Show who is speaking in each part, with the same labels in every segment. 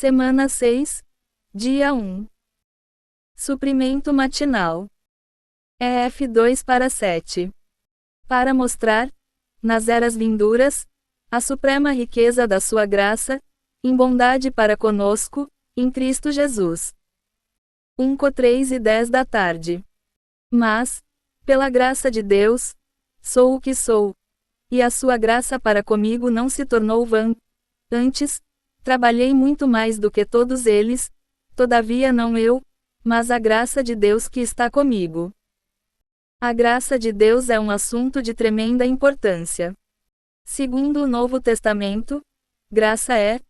Speaker 1: Semana 6, dia 1. Suprimento matinal. EF 2 para 7. Para mostrar, nas eras vindouras, a suprema riqueza da sua graça, em bondade para conosco, em Cristo Jesus. 1 Co 3 e 10 da tarde. Mas, pela graça de Deus, sou o que sou, e a sua graça para comigo não se tornou vã. Antes, trabalhei muito mais do que todos eles, todavia não eu, mas a graça de Deus que está comigo. A graça de Deus é um assunto de tremenda importância. Segundo o Novo Testamento, graça é,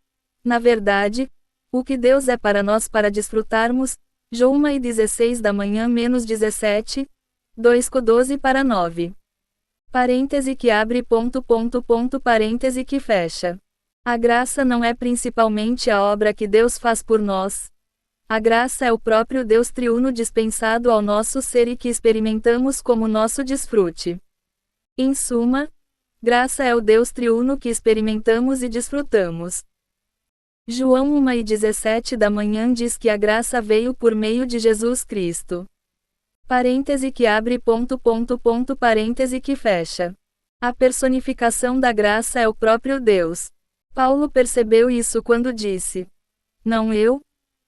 Speaker 1: na verdade, o que Deus é para nós para desfrutarmos. João 1:16 da manhã menos 17, 2 Co 12 para 9. Parêntese que abre parêntese que fecha. A graça não é principalmente a obra que Deus faz por nós. A graça é o próprio Deus triuno dispensado ao nosso ser e que experimentamos como nosso desfrute. Em suma, graça é o Deus triuno que experimentamos e desfrutamos. João 1:17 da manhã diz que a graça veio por meio de Jesus Cristo. Parêntese que abre parêntese que fecha. A personificação da graça é o próprio Deus. Paulo percebeu isso quando disse: não eu,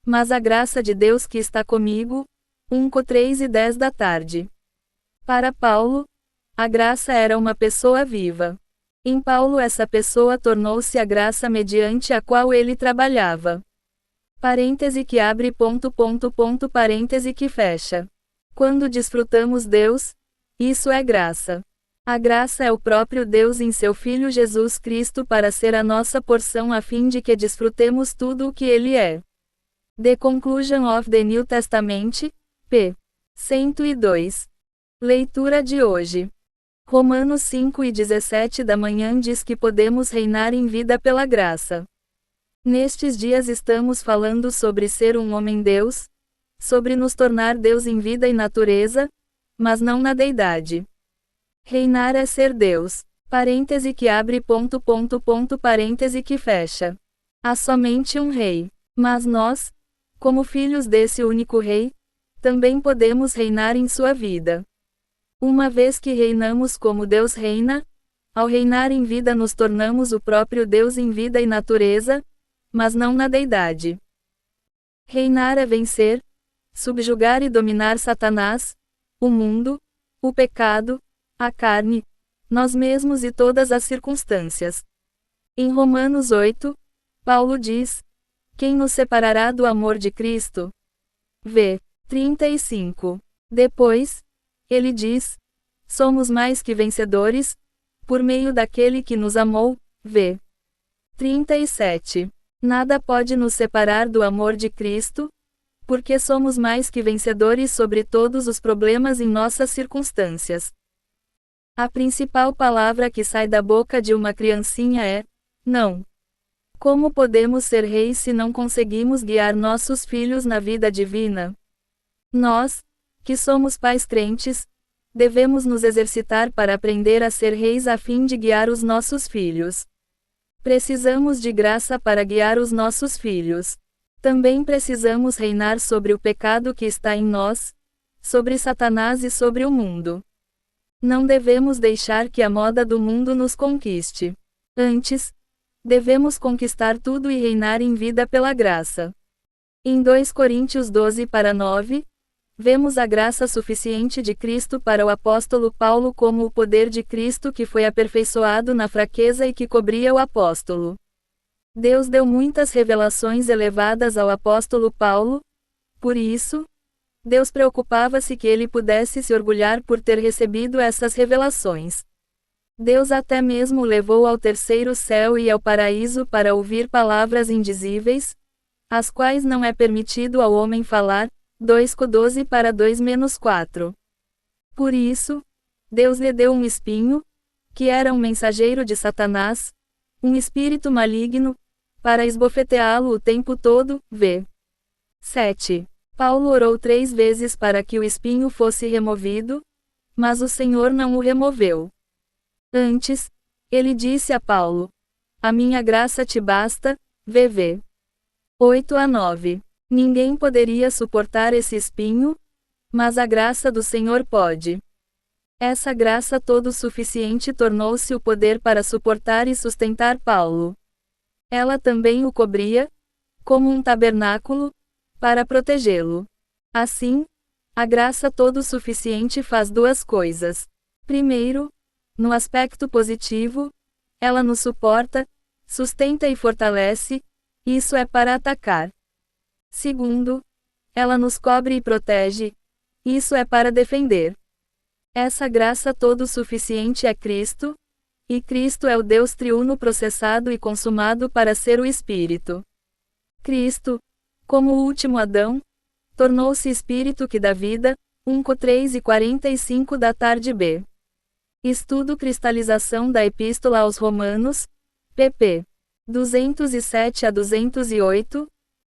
Speaker 1: mas a graça de Deus que está comigo. 1 Co 3 e 10 da tarde. Para Paulo, a graça era uma pessoa viva. Em Paulo essa pessoa tornou-se a graça mediante a qual ele trabalhava. Parêntese que abre parêntese que fecha. Quando desfrutamos Deus, isso é graça. A graça é o próprio Deus em seu Filho Jesus Cristo para ser a nossa porção a fim de que desfrutemos tudo o que Ele é. The Conclusion of the New Testament, p. 102. Leitura de hoje. Romanos 5:17 da manhã diz que podemos reinar em vida pela graça. Nestes dias estamos falando sobre ser um homem-Deus, sobre nos tornar Deus em vida e natureza, mas não na deidade. Reinar é ser Deus. Parêntese que abre parêntese que fecha. Há somente um rei. Mas nós, como filhos desse único rei, também podemos reinar em sua vida. Uma vez que reinamos como Deus reina, ao reinar em vida nos tornamos o próprio Deus em vida e natureza, mas não na deidade. Reinar é vencer, subjugar e dominar Satanás, o mundo, o pecado, a carne, nós mesmos e todas as circunstâncias. Em Romanos 8, Paulo diz: quem nos separará do amor de Cristo? V. 35. Depois, ele diz: somos mais que vencedores, por meio daquele que nos amou. V. 37. Nada pode nos separar do amor de Cristo, porque somos mais que vencedores sobre todos os problemas em nossas circunstâncias. A principal palavra que sai da boca de uma criancinha é: não. Como podemos ser reis se não conseguimos guiar nossos filhos na vida divina? Nós, que somos pais crentes, devemos nos exercitar para aprender a ser reis a fim de guiar os nossos filhos. Precisamos de graça para guiar os nossos filhos. Também precisamos reinar sobre o pecado que está em nós, sobre Satanás e sobre o mundo. Não devemos deixar que a moda do mundo nos conquiste. Antes, devemos conquistar tudo e reinar em vida pela graça. Em 2 Coríntios 12 para 9, vemos a graça suficiente de Cristo para o apóstolo Paulo como o poder de Cristo que foi aperfeiçoado na fraqueza e que cobria o apóstolo. Deus deu muitas revelações elevadas ao apóstolo Paulo, por isso, Deus preocupava-se que ele pudesse se orgulhar por ter recebido essas revelações. Deus até mesmo o levou ao terceiro céu e ao paraíso para ouvir palavras indizíveis, as quais não é permitido ao homem falar. 2 Co 12 para 2-4. Por isso, Deus lhe deu um espinho, que era um mensageiro de Satanás, um espírito maligno, para esbofeteá-lo o tempo todo. V. 7. Paulo orou 3 vezes para que o espinho fosse removido, mas o Senhor não o removeu. Antes, ele disse a Paulo: a minha graça te basta, VV. 8 a 9. Ninguém poderia suportar esse espinho, mas a graça do Senhor pode. Essa graça todo suficiente tornou-se o poder para suportar e sustentar Paulo. Ela também o cobria, como um tabernáculo, para protegê-lo. Assim, a graça todo suficiente faz duas coisas. Primeiro, no aspecto positivo, ela nos suporta, sustenta e fortalece, isso é para atacar. Segundo, ela nos cobre e protege, isso é para defender. Essa graça todo suficiente é Cristo, e Cristo é o Deus triuno processado e consumado para ser o Espírito. Cristo, como o último Adão, tornou-se Espírito que dá vida, 1 Cor 3:45 da tarde b. Estudo Cristalização da Epístola aos Romanos, pp. 207 a 208,